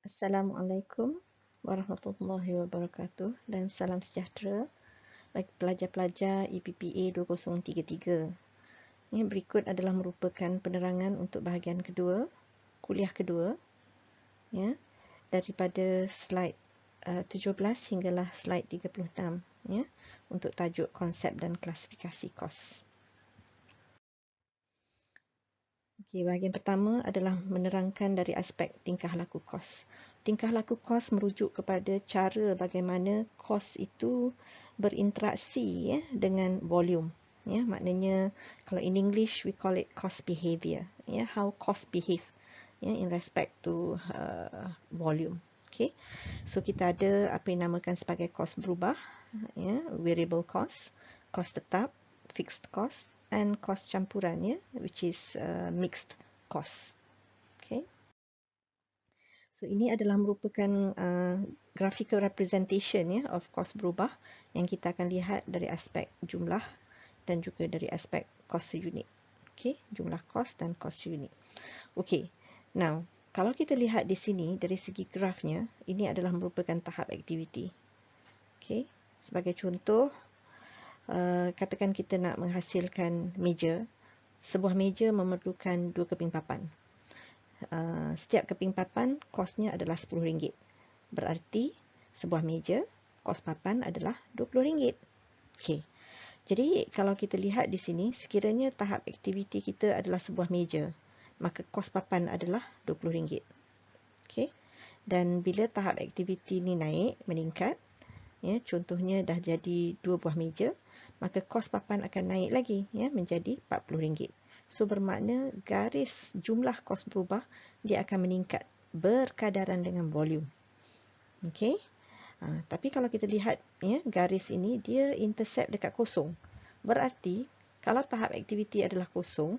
Assalamualaikum warahmatullahi wabarakatuh dan salam sejahtera bagi pelajar-pelajar EPPA 2033. Ini berikut adalah merupakan penerangan untuk bahagian kedua, kuliah kedua, ya, daripada slide 17 hinggalah slide 36, ya, untuk tajuk konsep dan klasifikasi kos. Okey, bahagian pertama adalah menerangkan dari aspek tingkah laku kos. Tingkah laku kos merujuk kepada cara bagaimana kos itu berinteraksi, ya, dengan volume. Ya, maknanya kalau in English we call it cost behavior. Ya, how cost behave, ya, in respect to volume. Okay, so kita ada apa yang dinamakan sebagai kos berubah, ya, variable cost, kos tetap, fixed cost, and cost campuran, ya, which is mixed cost. Okay. So ini adalah merupakan graphical representation, ya, of cost berubah yang kita akan lihat dari aspek jumlah dan juga dari aspek cost unit. Okay, jumlah cost dan cost unit. Okay, now kalau kita lihat di sini dari segi grafnya, ini adalah merupakan tahap aktiviti. Okay, sebagai contoh, katakan kita nak menghasilkan meja. Sebuah meja memerlukan 2 keping papan. Setiap keping papan kosnya adalah RM10. Berarti sebuah meja kos papan adalah RM20. Okey. Jadi kalau kita lihat di sini, sekiranya tahap aktiviti kita adalah sebuah meja, maka kos papan adalah RM20. Okey. Dan bila tahap aktiviti ini naik, meningkat, ya, contohnya dah jadi 2 buah meja, maka kos papan akan naik lagi, ya, menjadi RM40. So bermakna garis jumlah kos berubah dia akan meningkat berkadaran dengan volume. Okey. Tapi kalau kita lihat, ya, garis ini dia intercept dekat kosong. Berarti kalau tahap aktiviti adalah kosong,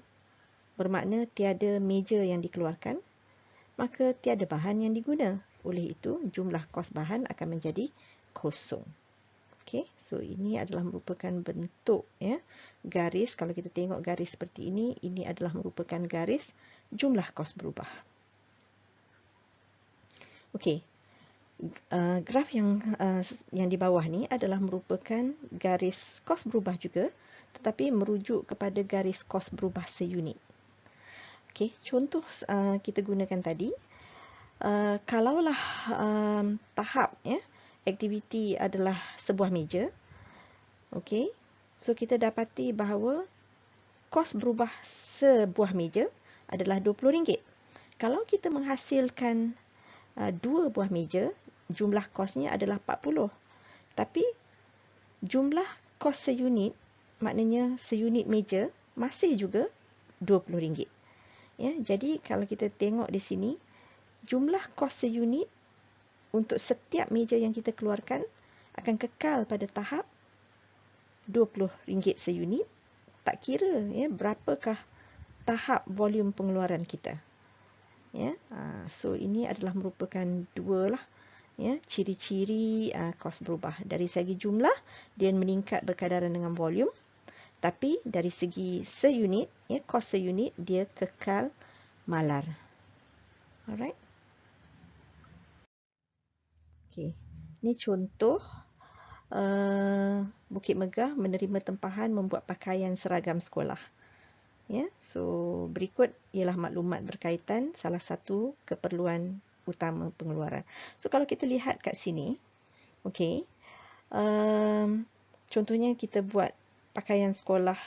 bermakna tiada meja yang dikeluarkan, maka tiada bahan yang diguna. Oleh itu jumlah kos bahan akan menjadi kosong. Okey, so ini adalah merupakan bentuk, ya, garis. Kalau kita tengok garis seperti ini adalah merupakan garis jumlah kos berubah. Okey, graf yang di bawah ni adalah merupakan garis kos berubah juga, tetapi merujuk kepada garis kos berubah seunit. Okey, contoh kita gunakan tadi, kalaulah tahap, ya, aktiviti adalah sebuah meja. Okey, so kita dapati bahawa kos berubah sebuah meja adalah RM20. Kalau kita menghasilkan 2 buah meja, jumlah kosnya adalah RM40. Tapi jumlah kos seunit, maknanya seunit meja masih juga RM20. Ya, jadi kalau kita tengok di sini, jumlah kos seunit untuk setiap meja yang kita keluarkan akan kekal pada tahap RM20 seunit, tak kira, ya, berapakah tahap volume pengeluaran kita. Ya, so ini adalah merupakan dua lah, ya, ciri-ciri kos berubah. Dari segi jumlah dia meningkat berkadaran dengan volume, tapi dari segi seunit, ya, kos seunit dia kekal malar. Alright. Okey, ini contoh Bukit Megah menerima tempahan membuat pakaian seragam sekolah. Ya, so berikut ialah maklumat berkaitan salah satu keperluan utama pengeluaran. So kalau kita lihat kat sini, okey, contohnya kita buat pakaian sekolah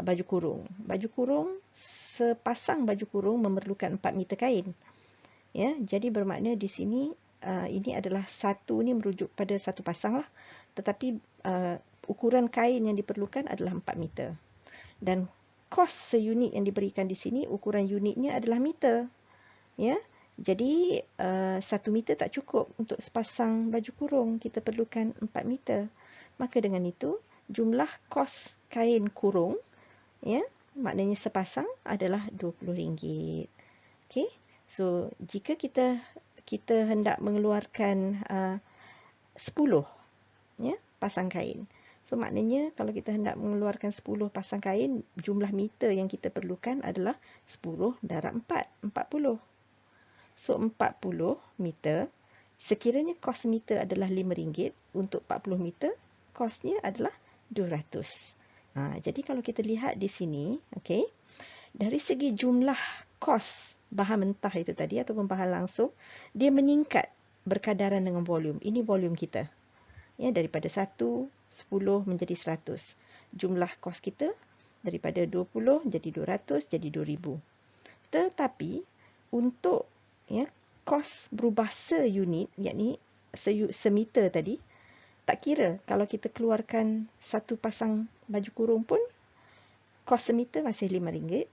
baju kurung. Baju kurung, sepasang baju kurung memerlukan 4 meter kain. Ya, jadi bermakna di sini ini adalah satu ni merujuk pada satu pasang lah. Tetapi ukuran kain yang diperlukan adalah 4 meter. Dan kos seunit yang diberikan di sini, ukuran unitnya adalah meter. Ya, jadi 1 meter tak cukup untuk sepasang baju kurung, kita perlukan 4 meter. Maka dengan itu, jumlah kos kain kurung, ya, maknanya sepasang adalah RM20. Okey, so jika kita hendak mengeluarkan 10, ya, pasang kain. So maknanya kalau kita hendak mengeluarkan 10 pasang kain, jumlah meter yang kita perlukan adalah 10 darab 4, 40. So 40 meter, sekiranya kos meter adalah RM5 untuk 40 meter, kosnya adalah 200. Jadi kalau kita lihat di sini, okay, dari segi jumlah kos bahan mentah itu tadi ataupun bahan langsung, dia meningkat berkadaran dengan volume. Ini volume kita. Ya, daripada 1, 10 menjadi 100. Jumlah kos kita daripada 20 jadi 200, jadi 2000. Tetapi untuk kos berubah seunit, yakni semeter tadi, tak kira kalau kita keluarkan satu pasang baju kurung pun, kos semeter masih RM5.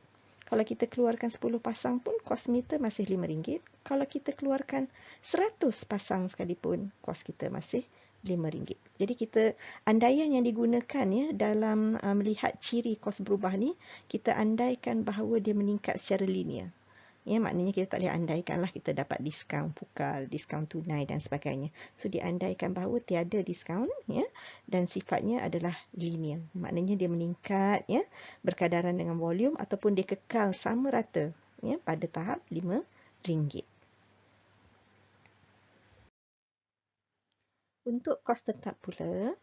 Kalau kita keluarkan 10 pasang pun, kos meter masih RM5. Kalau kita keluarkan 100 pasang sekalipun, kos kita masih RM5. Jadi kita, andaian yang digunakan dalam melihat ciri kos berubah ni, kita andaikan bahawa dia meningkat secara linear. Maknanya kita tak boleh andaikan lah kita dapat diskaun pukal, diskaun tunai dan sebagainya. So diandaikan bahawa tiada diskaun dan sifatnya adalah linear. Maknanya dia meningkat berkadaran dengan volume ataupun dia kekal sama rata pada tahap RM5. Untuk kos tetap pula,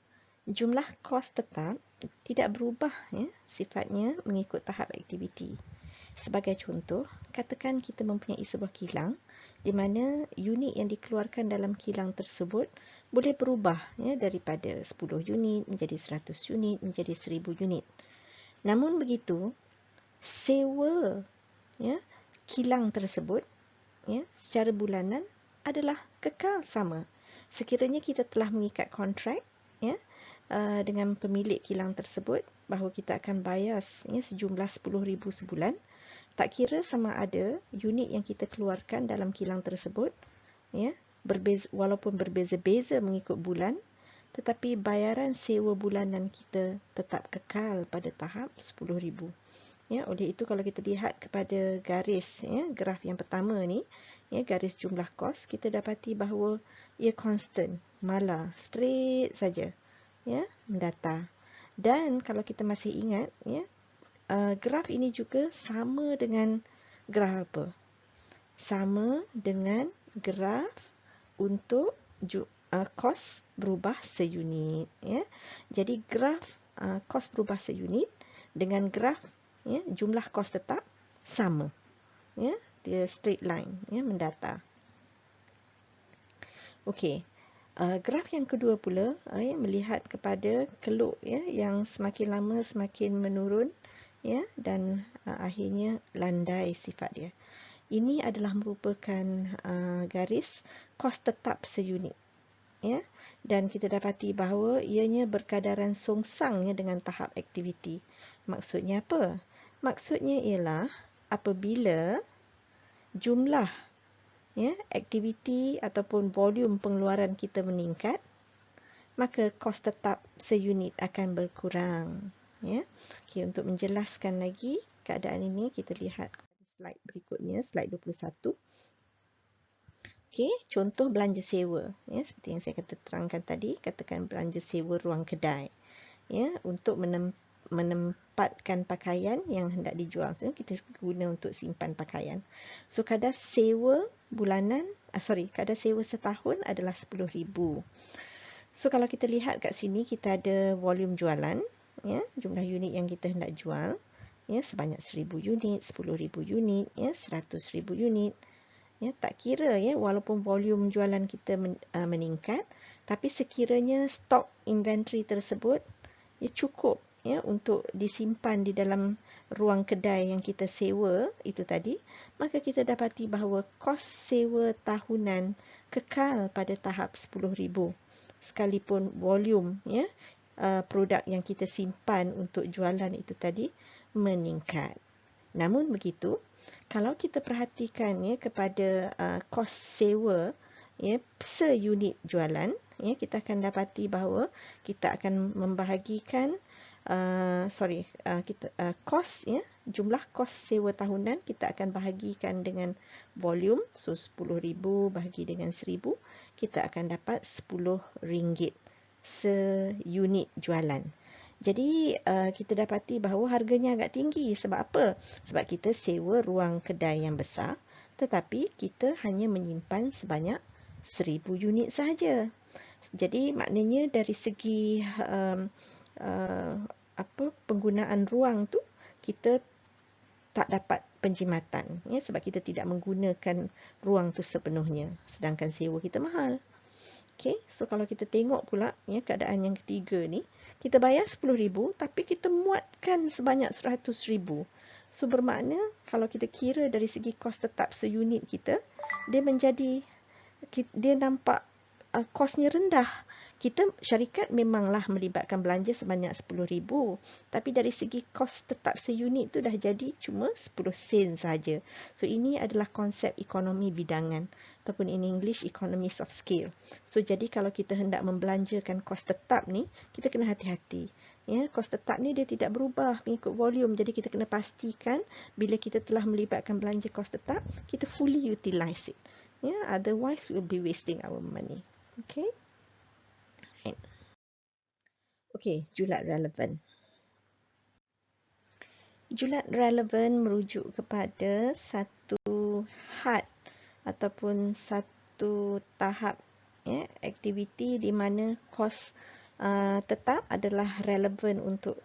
jumlah kos tetap tidak berubah sifatnya mengikut tahap aktiviti. Sebagai contoh, katakan kita mempunyai sebuah kilang di mana unit yang dikeluarkan dalam kilang tersebut boleh berubah daripada 10 unit menjadi 100 unit menjadi 1000 unit. Namun begitu, sewa kilang tersebut secara bulanan adalah kekal sama. Sekiranya kita telah mengikat kontrak dengan pemilik kilang tersebut bahawa kita akan bayar sejumlah RM10,000 sebulan, tak kira sama ada unit yang kita keluarkan dalam kilang tersebut walaupun berbeza-beza mengikut bulan, tetapi bayaran sewa bulanan kita tetap kekal pada tahap RM10,000. Oleh itu kalau kita lihat kepada garis graf yang pertama ni, garis jumlah kos, kita dapati bahawa ia constant, malar, straight saja mendatar. Dan kalau kita masih ingat graf ini juga sama dengan graf apa? Sama dengan graf untuk kos berubah seunit. Jadi graf kos berubah seunit dengan graf jumlah kos tetap sama. Dia straight line mendatar. Okey. Graf yang kedua pula melihat kepada keluk yang semakin lama semakin menurun dan akhirnya landai sifat dia. Ini adalah merupakan garis kos tetap seunit. Dan kita dapati bahawa ianya berkadaran songsang dengan tahap aktiviti. Maksudnya apa? Maksudnya ialah apabila jumlah aktiviti ataupun volume pengeluaran kita meningkat, maka kos tetap seunit akan berkurang. Okay, untuk menjelaskan lagi keadaan ini, kita lihat slide berikutnya, slide 21. Okay, contoh belanja sewa. Seperti yang saya terangkan tadi, katakan belanja sewa ruang kedai. Untuk menempatkan pakaian yang hendak dijual. So, kita guna untuk simpan pakaian. So, kadar sewa bulanan, kadar sewa setahun adalah RM10,000. So, kalau kita lihat kat sini, kita ada volume jualan. Jumlah unit yang kita hendak jual sebanyak 1000 unit, 10,000 unit, 100,000 unit. Tak kira walaupun volume jualan kita meningkat, tapi sekiranya stok inventory tersebut cukup untuk disimpan di dalam ruang kedai yang kita sewa itu tadi, maka kita dapati bahawa kos sewa tahunan kekal pada tahap RM10,000 sekalipun volume produk yang kita simpan untuk jualan itu tadi meningkat. Namun begitu, kalau kita perhatikan kepada kos sewa seunit jualan, kita akan dapati bahawa kita akan membahagikan jumlah kos sewa tahunan kita akan bahagikan dengan volume. So 10,000 bahagi dengan 1000, kita akan dapat RM10 seunit jualan. Jadi kita dapati bahawa harganya agak tinggi. Sebab apa? Sebab kita sewa ruang kedai yang besar. tetapi kita hanya menyimpan sebanyak 1000 unit sahaja. Jadi maknanya dari segi penggunaan ruang tu kita tak dapat penjimatan, ya, sebab kita tidak menggunakan ruang tu sepenuhnya, sedangkan sewa kita mahal. Okay, so kalau kita tengok pula, ya, keadaan yang ketiga ni, kita bayar 10,000 tapi kita muatkan sebanyak 100,000. So bermakna kalau kita kira dari segi kos tetap seunit kita, dia nampak kosnya rendah. Syarikat memanglah melibatkan belanja sebanyak 10,000, tapi dari segi kos tetap seunit tu dah jadi cuma 10 sen sahaja. So ini adalah konsep ekonomi bidangan ataupun in English economies of scale. So jadi kalau kita hendak membelanjakan kos tetap ni, kita kena hati-hati. Ya, kos tetap ni dia tidak berubah mengikut volume. Jadi kita kena pastikan bila kita telah melibatkan belanja kos tetap, kita fully utilize it. Ya, otherwise we'll be wasting our money. Okay. Right. Okay, julat relevan. Julat relevan merujuk kepada satu had ataupun satu tahap, ya, aktiviti di mana kos tetap adalah relevan untuk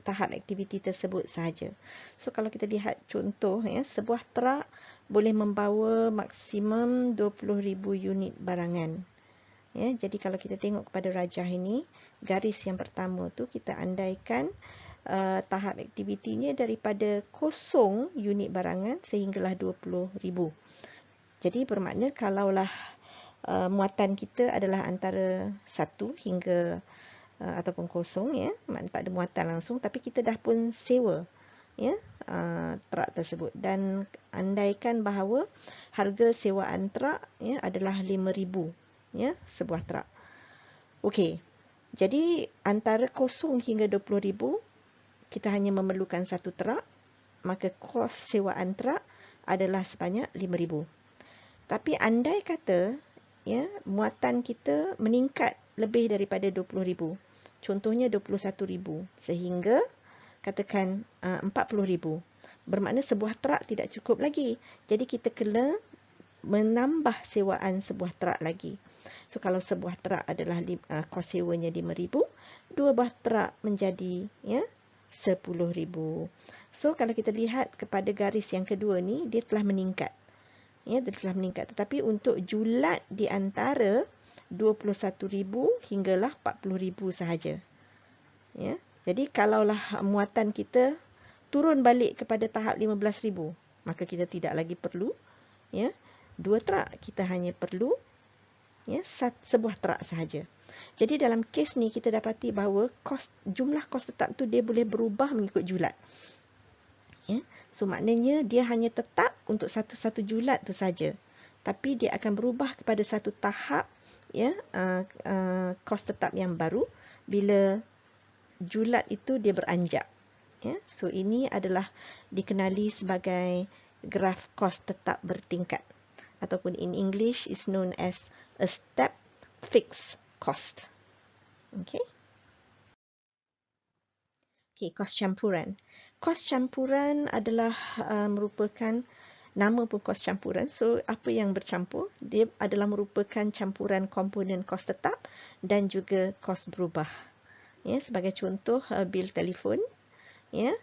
tahap aktiviti tersebut sahaja. So kalau kita lihat contoh, ya, sebuah truk boleh membawa maksimum 20,000 unit barangan. Ya, jadi kalau kita tengok kepada rajah ini, garis yang pertama tu kita andaikan tahap aktivitinya daripada 0 unit barangan sehinggalah 20,000. Jadi bermakna kalaulah muatan kita adalah antara 1 hingga ataupun 0, ya, maknanya tak ada muatan langsung, tapi kita dah pun sewa, ya, truk tersebut, dan andaikan bahawa harga sewaan truk, ya, adalah 5,000, ya, sebuah truk. Okey, jadi antara 0 hingga 20,000 kita hanya memerlukan satu truk, maka kos sewaan truk adalah sebanyak 5,000. Tapi andai kata, ya, muatan kita meningkat lebih daripada 20,000, contohnya 21,000 sehingga katakan 40,000, bermakna sebuah truk tidak cukup lagi. Jadi kita kena menambah sewaan sebuah truk lagi. So kalau sebuah truk adalah kos sewanya 5,000, dua buah truk menjadi, ya, 10,000. So kalau kita lihat kepada garis yang kedua ni, dia telah meningkat. Ya, dia telah meningkat. Tetapi untuk julat di antara 21,000 hinggalah 40,000 sahaja. Ya, jadi kalaulah muatan kita turun balik kepada tahap 15,000, maka kita tidak lagi perlu, ya, 2 truk, kita hanya perlu, ya, sebuah truk sahaja. Jadi dalam kes ni kita dapati bahawa jumlah kos tetap tu dia boleh berubah mengikut julat. Ya, so maknanya dia hanya tetap untuk satu-satu julat tu saja. Tapi dia akan berubah kepada satu tahap, ya, kos tetap yang baru bila julat itu dia beranjak. Ya, so ini adalah dikenali sebagai graf kos tetap bertingkat, ataupun in English is known as a step fixed cost. Okay. Okay, kos campuran. Kos campuran adalah merupakan, nama pun kos campuran. So apa yang bercampur? Dia adalah merupakan campuran komponen kos tetap dan juga kos berubah. Ya, sebagai contoh bil telefon, ya,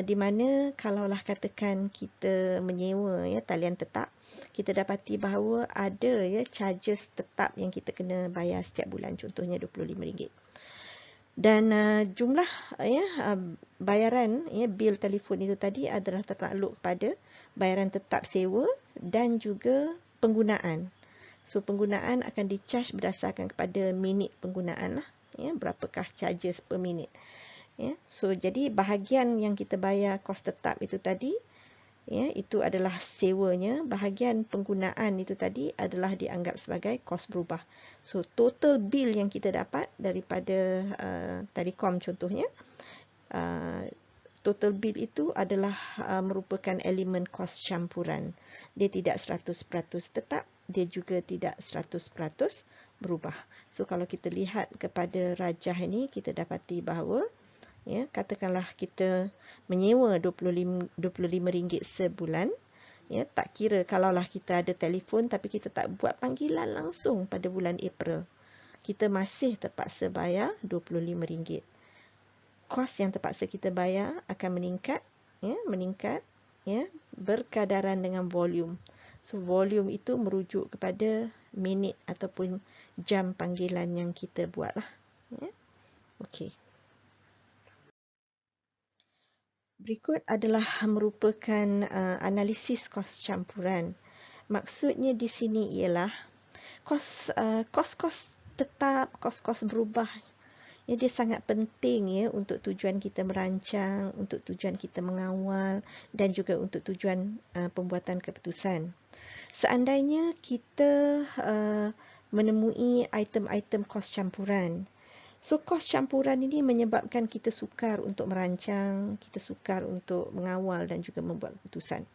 di mana kalaulah katakan kita menyewa, ya, talian tetap, kita dapati bahawa ada, ya, charges tetap yang kita kena bayar setiap bulan, contohnya RM25. Dan jumlah, ya, bayaran, ya, bil telefon itu tadi adalah tertakluk pada bayaran tetap sewa dan juga penggunaan. So penggunaan akan di-charge berdasarkan kepada minit penggunaan lah, ya, berapakah charges per minit. Ya, so jadi bahagian yang kita bayar kos tetap itu tadi, ya, itu adalah sewanya. Bahagian penggunaan itu tadi adalah dianggap sebagai kos berubah. So total bill yang kita dapat daripada telekom contohnya, total bill itu adalah merupakan elemen kos campuran. Dia tidak 100% tetap, dia juga tidak 100% berubah. So kalau kita lihat kepada rajah ini, kita dapati bahawa, ya, katakanlah kita menyewa RM25 sebulan, Ya, tak kira kalaulah kita ada telefon tapi kita tak buat panggilan langsung pada bulan April, kita masih terpaksa bayar RM25. Kos yang terpaksa kita bayar akan meningkat, ya, berkadaran dengan volume. So, volume itu merujuk kepada minit ataupun jam panggilan yang kita buat lah. Ya. Okey. Berikut adalah merupakan analisis kos campuran. Maksudnya di sini ialah kos-kos tetap, kos-kos berubah. Ya, dia sangat penting ya untuk tujuan kita merancang, untuk tujuan kita mengawal dan juga untuk tujuan pembuatan keputusan. Seandainya kita menemui item-item kos campuran, so kos campuran ini menyebabkan kita sukar untuk merancang, kita sukar untuk mengawal dan juga membuat keputusan.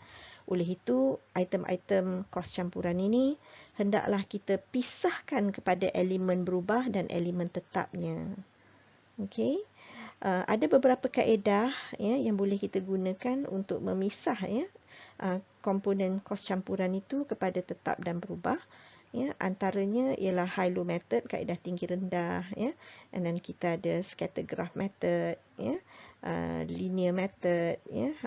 Oleh itu, item-item kos campuran ini hendaklah kita pisahkan kepada elemen berubah dan elemen tetapnya. Okey. Ada beberapa kaedah ya yang boleh kita gunakan untuk memisah ya komponen kos campuran itu kepada tetap dan berubah. Ya, antaranya ialah high-low method, kaedah tinggi rendah ya. And then kita ada scatter graph method ya, linear method ya.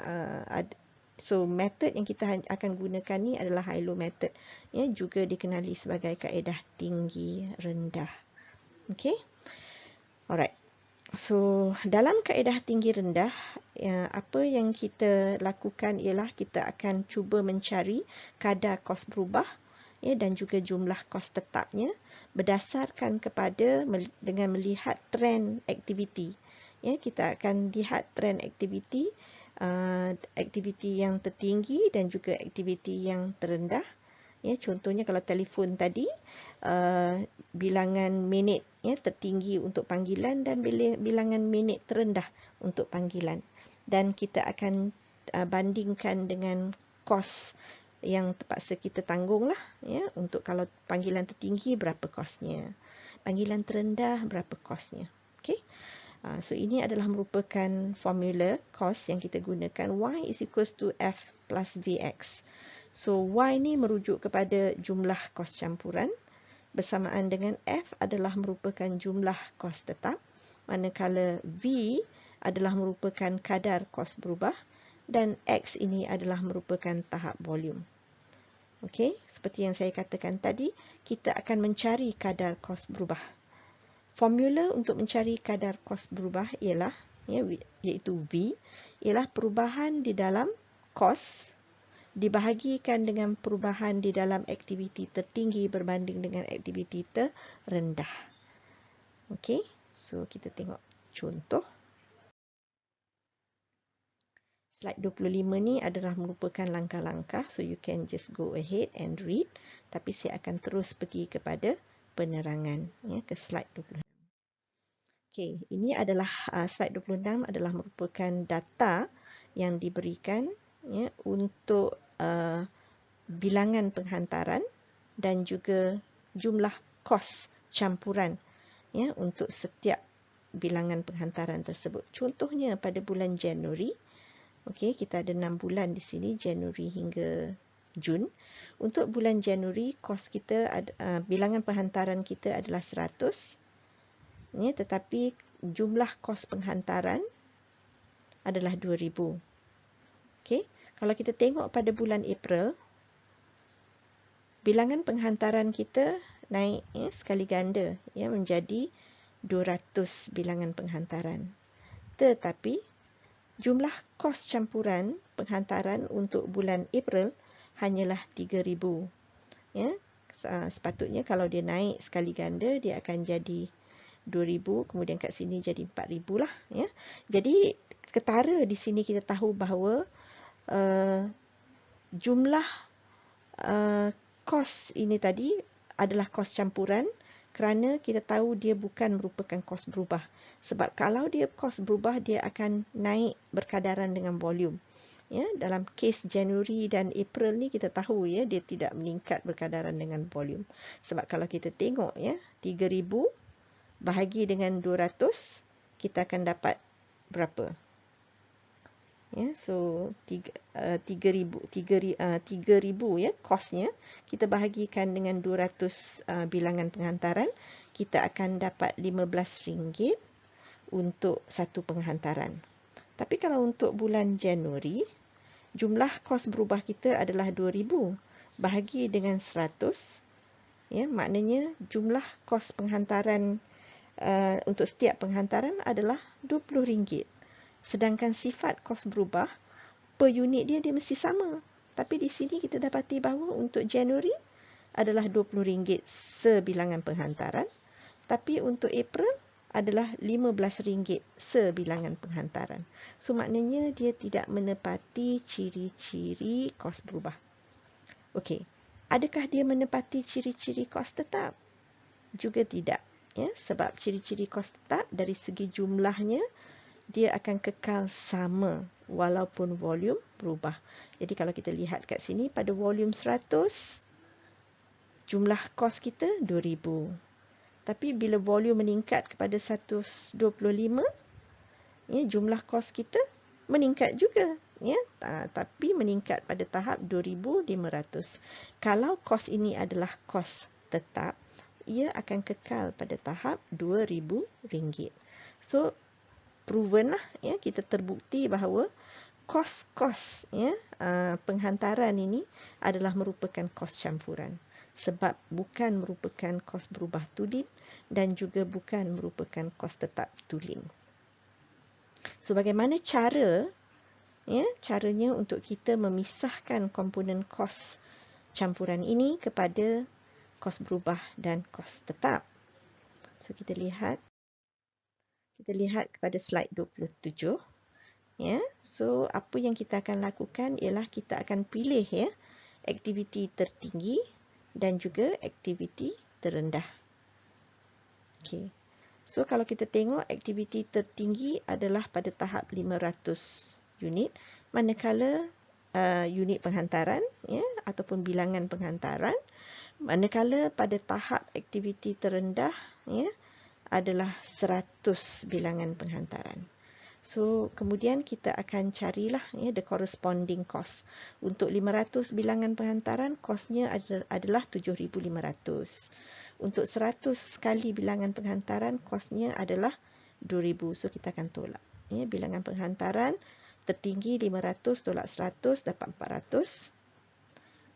So method yang kita akan gunakan ni adalah high-low method ya, juga dikenali sebagai kaedah tinggi rendah. Okey. Alright. So, dalam kaedah tinggi rendah, ya, apa yang kita lakukan ialah kita akan cuba mencari kadar kos berubah ya, dan juga jumlah kos tetapnya berdasarkan kepada dengan melihat trend aktiviti. Ya, kita akan lihat trend aktiviti, aktiviti yang tertinggi dan juga aktiviti yang terendah. Ya, contohnya kalau telefon tadi, bilangan minit ya tertinggi untuk panggilan dan bilangan minit terendah untuk panggilan. Dan kita akan bandingkan dengan kos yang terpaksa kita tanggung lah ya, untuk kalau panggilan tertinggi berapa kosnya, panggilan terendah berapa kosnya. Okey. So ini adalah merupakan formula kos yang kita gunakan. Y is equals to F plus Vx. So Y ni merujuk kepada jumlah kos campuran bersamaan dengan F adalah merupakan jumlah kos tetap, manakala V adalah merupakan kadar kos berubah dan X ini adalah merupakan tahap volume. Okey, seperti yang saya katakan tadi, kita akan mencari kadar kos berubah. Formula untuk mencari kadar kos berubah ialah ya, iaitu V ialah perubahan di dalam kos dibahagikan dengan perubahan di dalam aktiviti tertinggi berbanding dengan aktiviti terendah. Okey, so kita tengok contoh. Slide 25 ni adalah merupakan langkah-langkah, so you can just go ahead and read. Tapi saya akan terus pergi kepada penerangan ya, ke slide 26. Okey, ini adalah slide 26 adalah merupakan data yang diberikan ya, untuk bilangan penghantaran dan juga jumlah kos campuran ya, untuk setiap bilangan penghantaran tersebut. Contohnya pada bulan Januari, okey, kita ada 6 bulan di sini, Januari hingga Jun. Untuk bulan Januari, kos kita bilangan penghantaran kita adalah 100 ya, tetapi jumlah kos penghantaran adalah 2000. Okey, kalau kita tengok pada bulan April, bilangan penghantaran kita naik ya, sekali ganda ya, menjadi 200 bilangan penghantaran. Tetapi jumlah kos campuran penghantaran untuk bulan April hanyalah 3000. Ya, sepatutnya kalau dia naik sekali ganda dia akan jadi 2000, kemudian kat sini jadi 4000 lah ya. Jadi ketara di sini kita tahu bahawa jumlah kos ini tadi adalah kos campuran kerana kita tahu dia bukan merupakan kos berubah. Sebab kalau dia kos berubah, dia akan naik berkadaran dengan volume. Ya, dalam kes Januari dan April ni kita tahu ya, dia tidak meningkat berkadaran dengan volume. Sebab kalau kita tengok ya, 3000 bahagi dengan 200, kita akan dapat berapa? Ya, so 3,000 ya kosnya, kita bahagikan dengan 200 bilangan penghantaran, kita akan dapat RM15 untuk satu penghantaran. Tapi kalau untuk bulan Januari, jumlah kos berubah kita adalah 2,000 bahagi dengan 100, ya, maknanya jumlah kos penghantaran untuk setiap penghantaran adalah RM20. Sedangkan sifat kos berubah per unit dia mesti sama. Tapi di sini kita dapati bahawa untuk Januari adalah RM20 sebilangan penghantaran. Tapi untuk April adalah RM15 sebilangan penghantaran. So maknanya dia tidak menepati ciri-ciri kos berubah. Okey. Adakah dia menepati ciri-ciri kos tetap? Juga tidak. Ya, sebab ciri-ciri kos tetap dari segi jumlahnya dia akan kekal sama walaupun volume berubah. Jadi kalau kita lihat kat sini pada volume 100, jumlah kos kita 2,000. Tapi bila volume meningkat kepada 125, ya, jumlah kos kita meningkat juga. Ya, tapi meningkat pada tahap 2,500. Kalau kos ini adalah kos tetap, ia akan kekal pada tahap RM2,000. So, proven lah, ya, kita terbukti bahawa kos-kos, ya, penghantaran ini adalah merupakan kos campuran, sebab bukan merupakan kos berubah tulen dan juga bukan merupakan kos tetap tulen. So bagaimana cara, ya, caranya untuk kita memisahkan komponen kos campuran ini kepada kos berubah dan kos tetap? So kita lihat kepada slide 27. Ya, so apa yang kita akan lakukan ialah kita akan pilih, ya, aktiviti tertinggi dan juga aktiviti terendah. Okey. So kalau kita tengok aktiviti tertinggi adalah pada tahap 500 unit, manakala unit penghantaran, ya, ataupun bilangan penghantaran, manakala pada tahap aktiviti terendah, ya, adalah 100 bilangan penghantaran. So, kemudian kita akan carilah, ya, the corresponding cost. Untuk 500 bilangan penghantaran, kosnya adalah 7,500. Untuk 100 kali bilangan penghantaran, kosnya adalah 2,000. So, kita akan tolak. Ya, bilangan penghantaran tertinggi 500 tolak 100 dapat 400.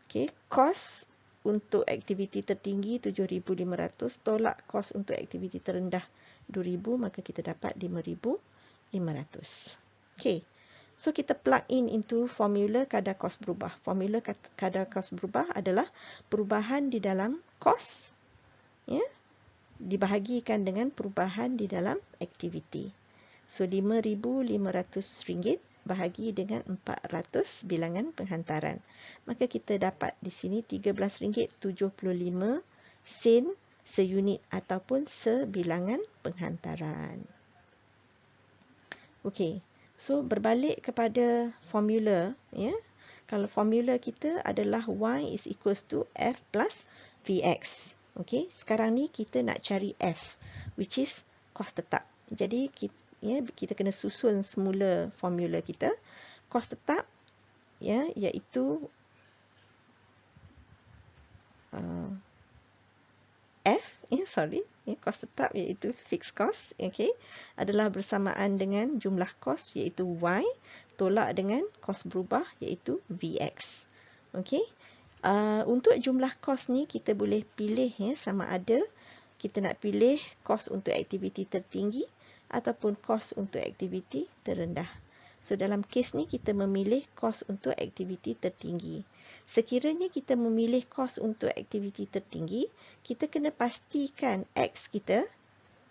Okay, kos untuk aktiviti tertinggi 7,500 tolak kos untuk aktiviti terendah 2,000, maka kita dapat 5,500. Okay, so kita plug in into formula kadar kos berubah. Formula kadar kos berubah adalah perubahan di dalam kos, ya, dibahagikan dengan perubahan di dalam aktiviti. So RM5,500 bahagi dengan 400 bilangan penghantaran. Maka kita dapat di sini RM13.75 seunit ataupun sebilangan penghantaran. Okey, so berbalik kepada formula, ya. Kalau formula kita adalah Y is equals to F plus Vx. Okey, sekarang ni kita nak cari F, which is kos tetap. Jadi kita kena susun semula formula kita. Kos tetap, ya, iaitu kos tetap iaitu fixed cost, okey, adalah bersamaan dengan jumlah kos iaitu Y tolak dengan kos berubah iaitu Vx. Okey. Untuk jumlah kos ni kita boleh pilih, ya, sama ada kita nak pilih kos untuk aktiviti tertinggi ataupun kos untuk aktiviti terendah. So dalam kes ni kita memilih kos untuk aktiviti tertinggi. Sekiranya kita memilih kos untuk aktiviti tertinggi, kita kena pastikan X kita,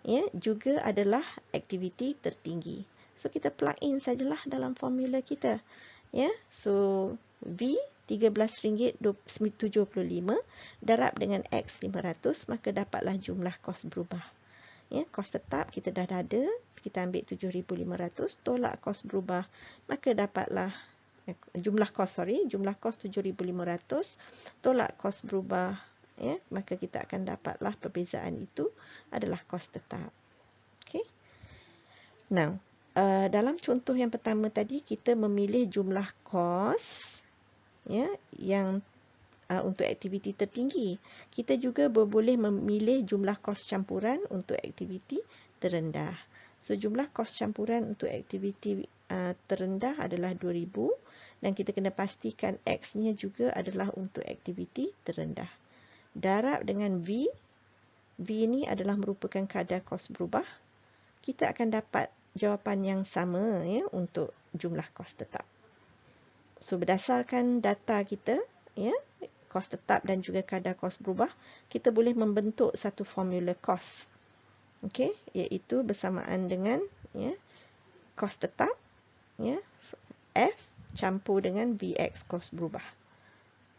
ya, juga adalah aktiviti tertinggi. So kita plug in sajalah dalam formula kita, ya. So V RM13.75 darab dengan X 500, maka dapatlah jumlah kos berubah. Ya, kos tetap kita dah ada, kita ambil 7,500 tolak kos berubah, maka dapatlah jumlah kos 7,500 tolak kos berubah, ya, maka kita akan dapatlah perbezaan itu adalah kos tetap. Okay. Now, dalam contoh yang pertama tadi, kita memilih jumlah kos ya, yang untuk aktiviti tertinggi. Kita juga boleh memilih jumlah kos campuran untuk aktiviti terendah. So, jumlah kos campuran untuk aktiviti terendah adalah 2,000 dan kita kena pastikan X-nya juga adalah untuk aktiviti terendah. Darab dengan V. V ini adalah merupakan kadar kos berubah. Kita akan dapat jawapan yang sama ya untuk jumlah kos tetap. So, berdasarkan data kita, ya, kos tetap dan juga kadar kos berubah, kita boleh membentuk satu formula kos. Okey, iaitu bersamaan dengan ya, kos tetap ya, F campur dengan Vx kos berubah.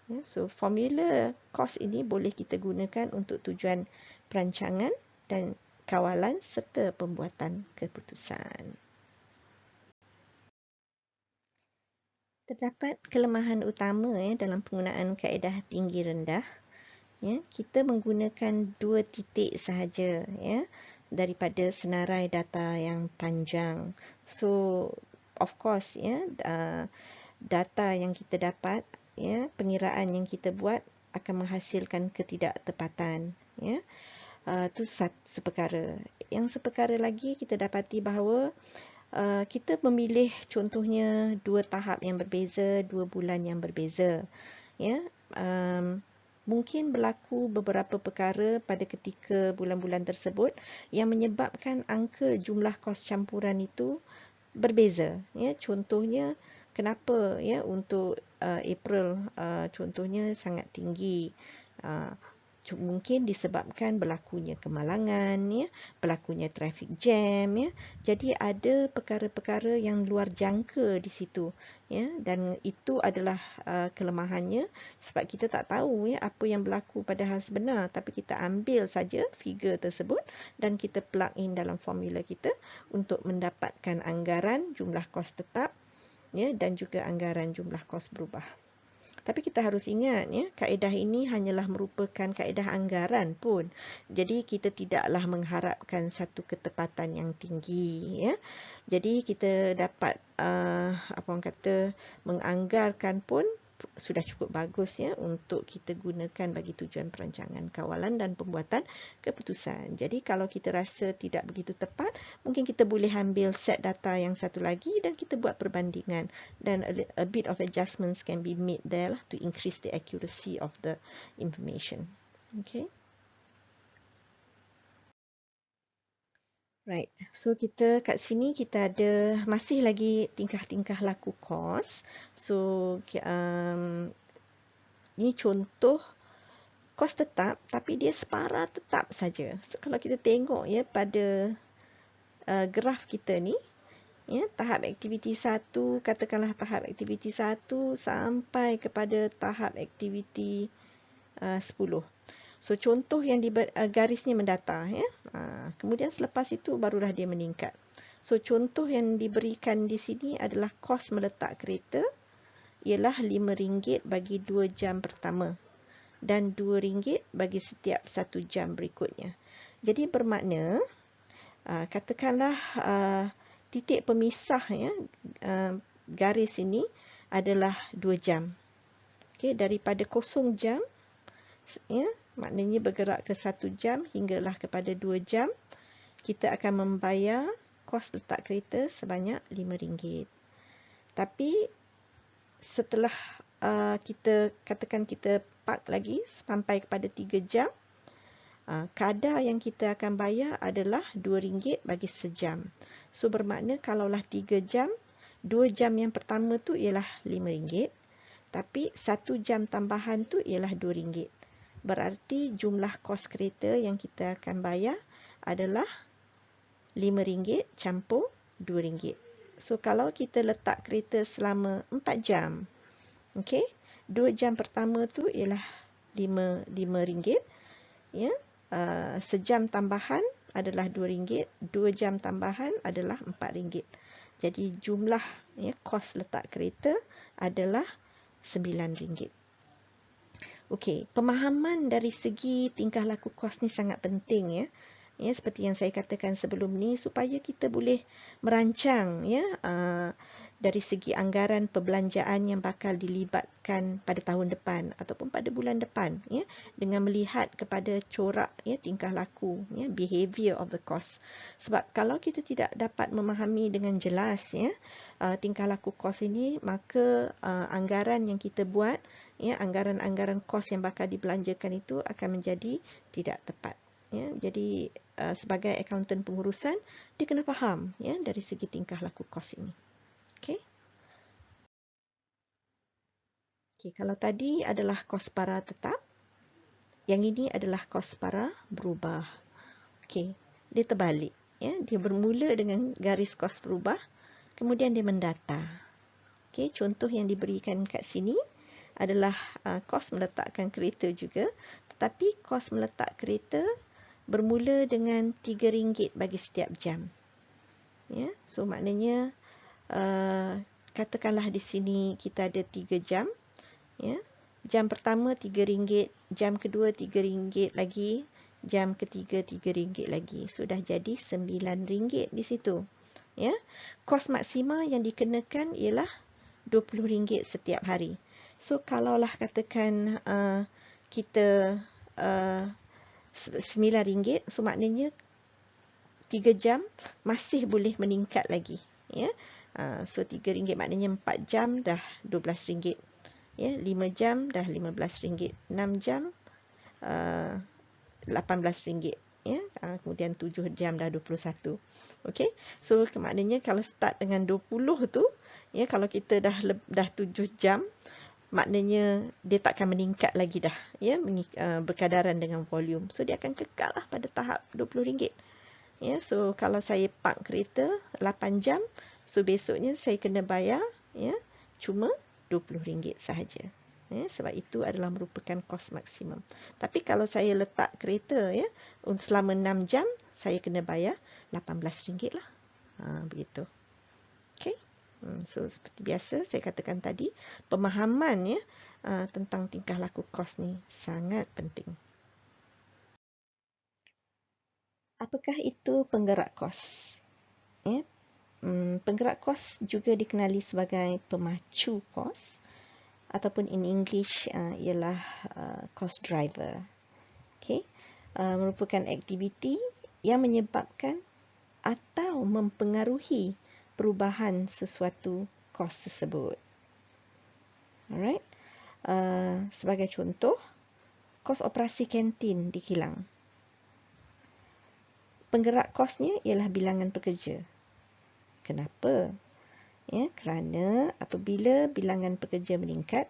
Ya, so formula kos ini boleh kita gunakan untuk tujuan perancangan dan kawalan serta pembuatan keputusan. Terdapat kelemahan utama dalam penggunaan kaedah tinggi rendah. Ya, kita menggunakan 2 titik sahaja ya, daripada senarai data yang panjang. So, of course ya, data yang kita dapat ya, pengiraan yang kita buat akan menghasilkan ketidaktepatan ya. Itu seperkara. Yang seperkara lagi, kita dapati bahawa kita memilih contohnya 2 tahap yang berbeza, 2 bulan yang berbeza. Ya, mungkin berlaku beberapa perkara pada ketika bulan-bulan tersebut yang menyebabkan angka jumlah kos campuran itu berbeza. Ya, contohnya kenapa ya untuk April contohnya sangat tinggi. Mungkin disebabkan berlakunya kemalangan ya, berlakunya traffic jam ya. Jadi ada perkara-perkara yang luar jangka di situ ya, dan itu adalah kelemahannya sebab kita tak tahu ya apa yang berlaku pada hal sebenar, tapi kita ambil saja figure tersebut dan kita plug in dalam formula kita untuk mendapatkan anggaran jumlah kos tetap ya, dan juga anggaran jumlah kos berubah. Tapi kita harus ingat ya, kaedah ini hanyalah merupakan kaedah anggaran pun. Jadi kita tidaklah mengharapkan satu ketepatan yang tinggi ya. Jadi kita dapat apa orang kata, menganggarkan pun sudah cukup bagus ya untuk kita gunakan bagi tujuan perancangan kawalan dan pembuatan keputusan. Jadi kalau kita rasa tidak begitu tepat, mungkin kita boleh ambil set data yang satu lagi dan kita buat perbandingan, dan a bit of adjustments can be made there to increase the accuracy of the information. Okay. Right, so kita kat sini kita ada masih lagi tingkah-tingkah laku kos. So ini contoh kos tetap tapi dia separa tetap saja. So kalau kita tengok ya pada graf kita ni ya, tahap aktiviti 1, katakanlah tahap aktiviti 1 sampai kepada tahap aktiviti 10. So, contoh yang di garisnya mendatar ya. Kemudian selepas itu barulah dia meningkat. So, contoh yang diberikan di sini adalah kos meletak kereta ialah RM5 bagi 2 jam pertama dan RM2 bagi setiap 1 jam berikutnya. Jadi bermakna katakanlah titik pemisah ya, garis ini adalah 2 jam. Okey, daripada 0 jam ya, maknanya bergerak ke 1 jam hinggalah kepada 2 jam, kita akan membayar kos letak kereta sebanyak RM5. Tapi setelah kita katakan kita park lagi sampai kepada 3 jam, kadar yang kita akan bayar adalah RM2 bagi sejam. So bermakna kalaulah 3 jam, 2 jam yang pertama tu ialah RM5, tapi 1 jam tambahan tu ialah RM2. Berarti jumlah kos kereta yang kita akan bayar adalah RM5 campur RM2. So kalau kita letak kereta selama 4 jam, okey, 2 jam pertama tu ialah RM5 ya. Sejam tambahan adalah RM2, 2 jam tambahan adalah RM4. Jadi jumlah ya, kos letak kereta adalah RM9. Okey, pemahaman dari segi tingkah laku kos ni sangat penting ya. ya, seperti yang saya katakan sebelum ni, supaya kita boleh merancang ya dari segi anggaran perbelanjaan yang bakal dilibatkan pada tahun depan ataupun pada bulan depan, ya, dengan melihat kepada corak ya tingkah laku, ya, behavior of the cost. Sebab kalau kita tidak dapat memahami dengan jelas ya tingkah laku kos ini, maka anggaran yang kita buat, ya, anggaran-anggaran kos yang bakal dibelanjakan itu akan menjadi tidak tepat. Ya, jadi sebagai akaunten pengurusan, dia kena faham ya dari segi tingkah laku kos ini. Okey. Okey, kalau tadi adalah kos para tetap, yang ini adalah kos para berubah. Okey, dia terbalik ya, dia bermula dengan garis kos berubah, kemudian dia mendata. Okey, contoh yang diberikan kat sini adalah kos meletakkan kereta juga, tetapi kos meletak kereta bermula dengan RM3 bagi setiap jam. Ya, so maknanya katakanlah di sini kita ada 3 jam, ya. Jam pertama RM3, jam kedua RM3 lagi, jam ketiga RM3 lagi. Sudah jadi RM9 di situ. Ya. Kos maksima yang dikenakan ialah RM20 setiap hari. So kalaulah katakan kita RM9, so maknanya 3 jam masih boleh meningkat lagi, ya. So RM3 maknanya 4 jam dah RM12, ya, 5 jam dah RM15, 6 jam RM18, ya. Kemudian 7 jam dah RM21. Okey. So maknanya kalau start dengan 20 tu, ya, kalau kita dah 7 jam, maknanya dia takkan meningkat lagi dah, ya, berkadaran dengan volume. So dia akan kekal lah pada tahap RM20. Ya, so kalau saya park kereta 8 jam, so besoknya saya kena bayar ya cuma RM20 sahaja. Ya, sebab itu adalah merupakan kos maksimum. Tapi kalau saya letak kereta ya untuk selama 6 jam, saya kena bayar RM18 lah. Begitu. Okey. So seperti biasa saya katakan tadi, pemahaman ya tentang tingkah laku kos ni sangat penting. Apakah itu penggerak kos? Ya, penggerak kos juga dikenali sebagai pemacu kos ataupun in English ialah cost driver. Okay. Merupakan aktiviti yang menyebabkan atau mempengaruhi perubahan sesuatu kos tersebut. Alright. Sebagai contoh, kos operasi kantin di kilang. Penggerak kosnya ialah bilangan pekerja. Kenapa? Ya, kerana apabila bilangan pekerja meningkat,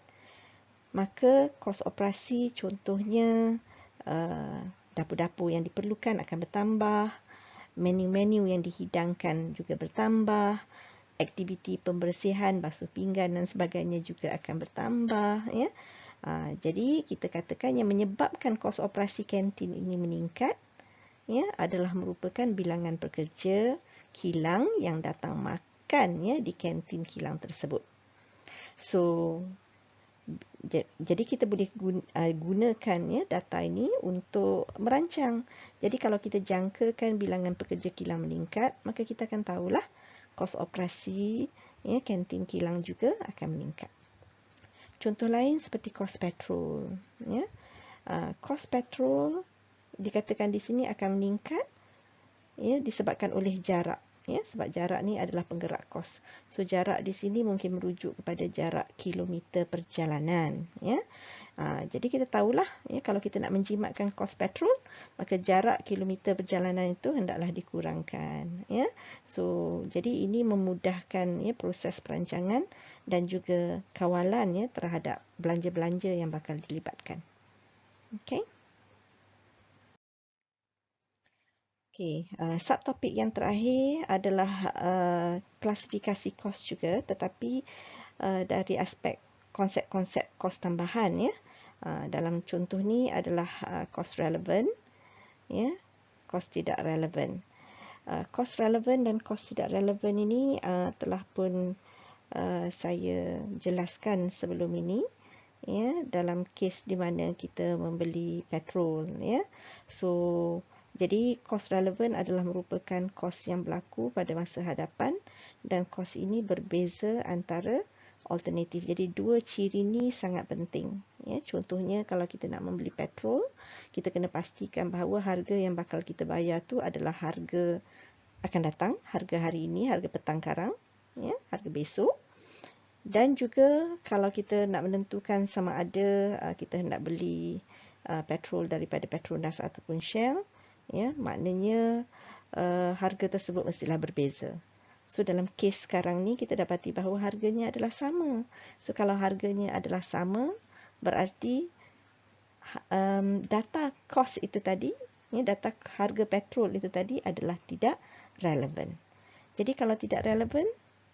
maka kos operasi contohnya dapur-dapur yang diperlukan akan bertambah, menu-menu yang dihidangkan juga bertambah, aktiviti pembersihan, basuh pinggan dan sebagainya juga akan bertambah. Ya. Jadi kita katakan yang menyebabkan kos operasi kantin ini meningkat ya adalah merupakan bilangan pekerja kilang yang datang makan ya di kantin kilang tersebut. So jadi kita boleh gunakan ya data ini untuk merancang. Jadi kalau kita jangkakan bilangan pekerja kilang meningkat, maka kita akan tahulah kos operasi ya kantin kilang juga akan meningkat. Contoh lain seperti kos petrol ya. Kos petrol dikatakan di sini akan meningkat ya disebabkan oleh jarak ya, sebab jarak ni adalah penggerak kos. So jarak di sini mungkin merujuk kepada jarak kilometer perjalanan ya. Jadi kita tahulah ya kalau kita nak menjimatkan kos petrol, maka jarak kilometer perjalanan itu hendaklah dikurangkan ya. So jadi ini memudahkan ya proses perancangan dan juga kawalan ya terhadap belanja-belanja yang bakal dilibatkan. Okey. Okey, subtopik yang terakhir adalah klasifikasi kos juga, tetapi dari aspek konsep-konsep kos tambahan ya. Dalam contoh ni adalah kos relevan ya, kos tidak relevan. Kos relevan dan kos tidak relevan ini telah pun saya jelaskan sebelum ini ya dalam kes di mana kita membeli petrol ya. So Jadi kos relevan adalah merupakan kos yang berlaku pada masa hadapan dan kos ini berbeza antara alternatif. Jadi dua ciri ni sangat penting. Ya, contohnya kalau kita nak membeli petrol, kita kena pastikan bahawa harga yang bakal kita bayar tu adalah harga akan datang, harga hari ini, harga petang karang, ya, harga besok. Dan juga kalau kita nak menentukan sama ada kita hendak beli petrol daripada Petronas ataupun Shell, ya, maknanya harga tersebut mestilah berbeza. So dalam kes sekarang ni kita dapati bahawa harganya adalah sama. So kalau harganya adalah sama, berarti data kos itu tadi, ya, data harga petrol itu tadi adalah tidak relevan. Jadi kalau tidak relevan,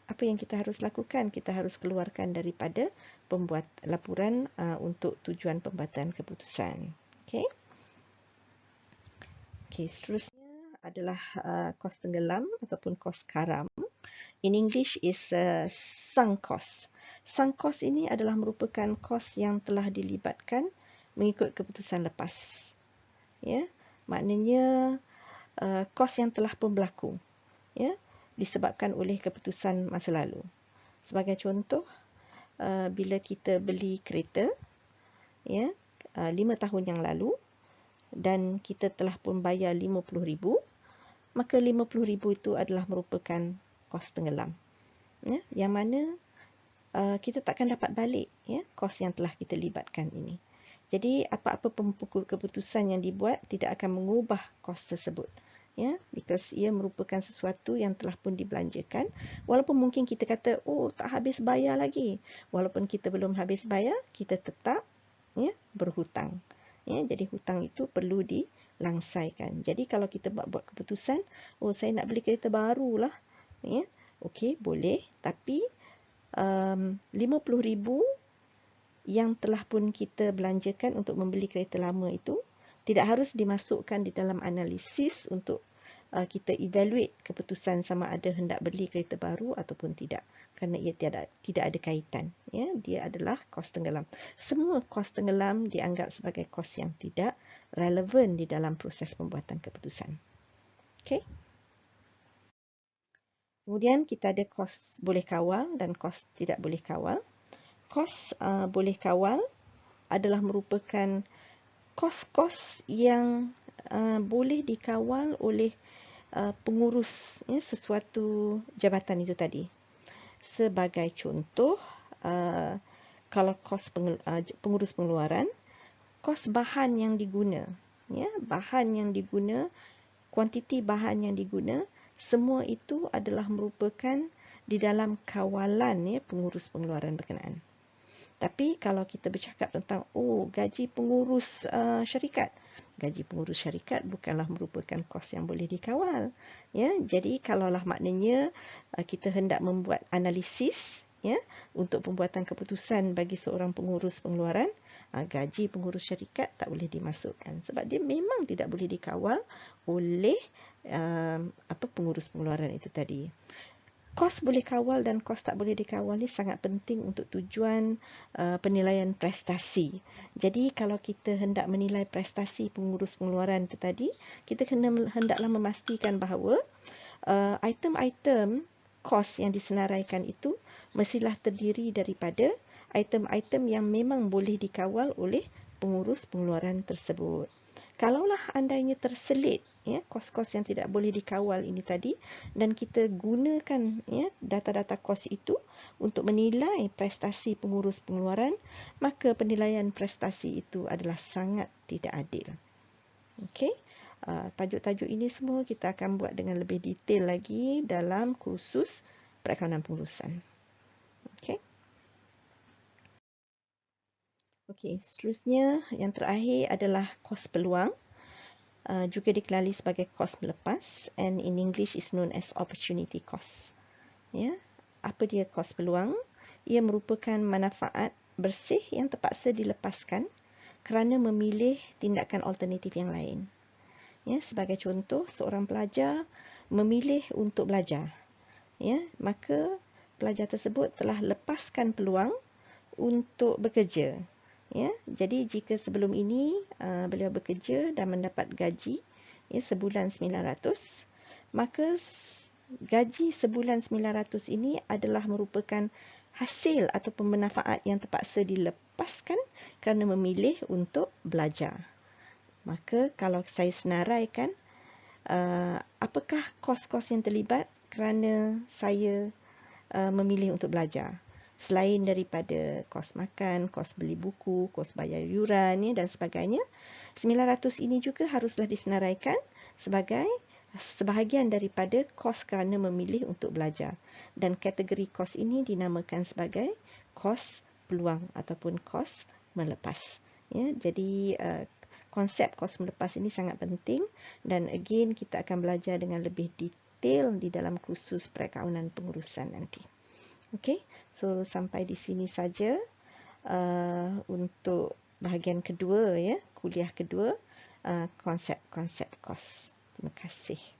apa yang kita harus lakukan? Kita harus keluarkan daripada pembuat laporan untuk tujuan pembuatan keputusan. Okey. Okey, seterusnya adalah kos tenggelam ataupun kos karam. In English is sunk cost. Sunk cost ini adalah merupakan kos yang telah dilibatkan mengikut keputusan lepas. Ya, maknanya kos yang telah pun berlaku. Ya, disebabkan oleh keputusan masa lalu. Sebagai contoh, bila kita beli kereta, ya, 5 tahun yang lalu dan kita telah pun bayar RM50,000, maka RM50,000 itu adalah merupakan kos tenggelam. Ya, yang mana kita takkan dapat balik, ya, kos yang telah kita libatkan ini. Jadi apa-apa keputusan yang dibuat tidak akan mengubah kos tersebut. Ya, because ia merupakan sesuatu yang telah pun dibelanjakan, walaupun mungkin kita kata, oh, tak habis bayar lagi. Walaupun kita belum habis bayar, kita tetap, ya, berhutang. Ya, jadi hutang itu perlu dilangsaikan. Jadi kalau kita buat keputusan, oh, saya nak beli kereta baru lah, ya, okey, boleh, tapi RM50,000 yang telah pun kita belanjakan untuk membeli kereta lama itu tidak harus dimasukkan di dalam analisis untuk kita evaluate keputusan sama ada hendak beli kereta baru ataupun tidak, kerana ia tidak ada kaitan. Ya, dia adalah kos tenggelam. Semua kos tenggelam dianggap sebagai kos yang tidak relevan di dalam proses pembuatan keputusan. Okey. Kemudian kita ada kos boleh kawal dan kos tidak boleh kawal. Kos boleh kawal adalah merupakan kos-kos yang boleh dikawal oleh pengurus, ya, sesuatu jabatan itu tadi. Sebagai contoh, kalau kos pengurus pengeluaran, kos bahan yang diguna, ya, bahan yang diguna, kuantiti bahan yang diguna, semua itu adalah merupakan di dalam kawalan, ya, pengurus pengeluaran berkenaan. Tapi kalau kita bercakap tentang gaji pengurus syarikat, gaji pengurus syarikat bukanlah merupakan kos yang boleh dikawal. Ya, jadi kalaulah maknanya kita hendak membuat analisis, ya, untuk pembuatan keputusan bagi seorang pengurus pengeluaran, gaji pengurus syarikat tak boleh dimasukkan sebab dia memang tidak boleh dikawal oleh pengurus pengeluaran itu tadi. Kos boleh kawal dan kos tak boleh dikawal ni sangat penting untuk tujuan penilaian prestasi. Jadi kalau kita hendak menilai prestasi pengurus pengeluaran itu tadi, kita hendaklah memastikan bahawa item-item kos yang disenaraikan itu mestilah terdiri daripada item-item yang memang boleh dikawal oleh pengurus pengeluaran tersebut. Kalaulah andainya terselit, ya, kos-kos yang tidak boleh dikawal ini tadi, dan kita gunakan, ya, data-data kos itu untuk menilai prestasi pengurus pengeluaran, maka penilaian prestasi itu adalah sangat tidak adil. Okey, tajuk-tajuk ini semua kita akan buat dengan lebih detail lagi dalam kursus perakaunan pengurusan. Okey. Okey, seterusnya yang terakhir adalah kos peluang. Juga dikenali sebagai kos melepas, and in English is known as opportunity cost. Ya, apa dia kos peluang? Ia merupakan manfaat bersih yang terpaksa dilepaskan kerana memilih tindakan alternatif yang lain. Ya, sebagai contoh, seorang pelajar memilih untuk belajar. Ya, maka pelajar tersebut telah lepaskan peluang untuk bekerja. Ya, jadi jika sebelum ini beliau bekerja dan mendapat gaji, ya, sebulan 900, maka gaji sebulan 900 ini adalah merupakan hasil atau pemanfaat yang terpaksa dilepaskan kerana memilih untuk belajar. Maka kalau saya senaraikan, apakah kos-kos yang terlibat kerana saya memilih untuk belajar? Selain daripada kos makan, kos beli buku, kos bayar yuran dan sebagainya, 900 ini juga haruslah disenaraikan sebagai sebahagian daripada kos kerana memilih untuk belajar. Dan kategori kos ini dinamakan sebagai kos peluang ataupun kos melepas. Ya, jadi konsep kos melepas ini sangat penting, dan again kita akan belajar dengan lebih detail di dalam kursus perakaunan pengurusan nanti. Okey, so sampai di sini saja untuk bahagian kedua, ya, kuliah kedua, konsep-konsep kos. Terima kasih.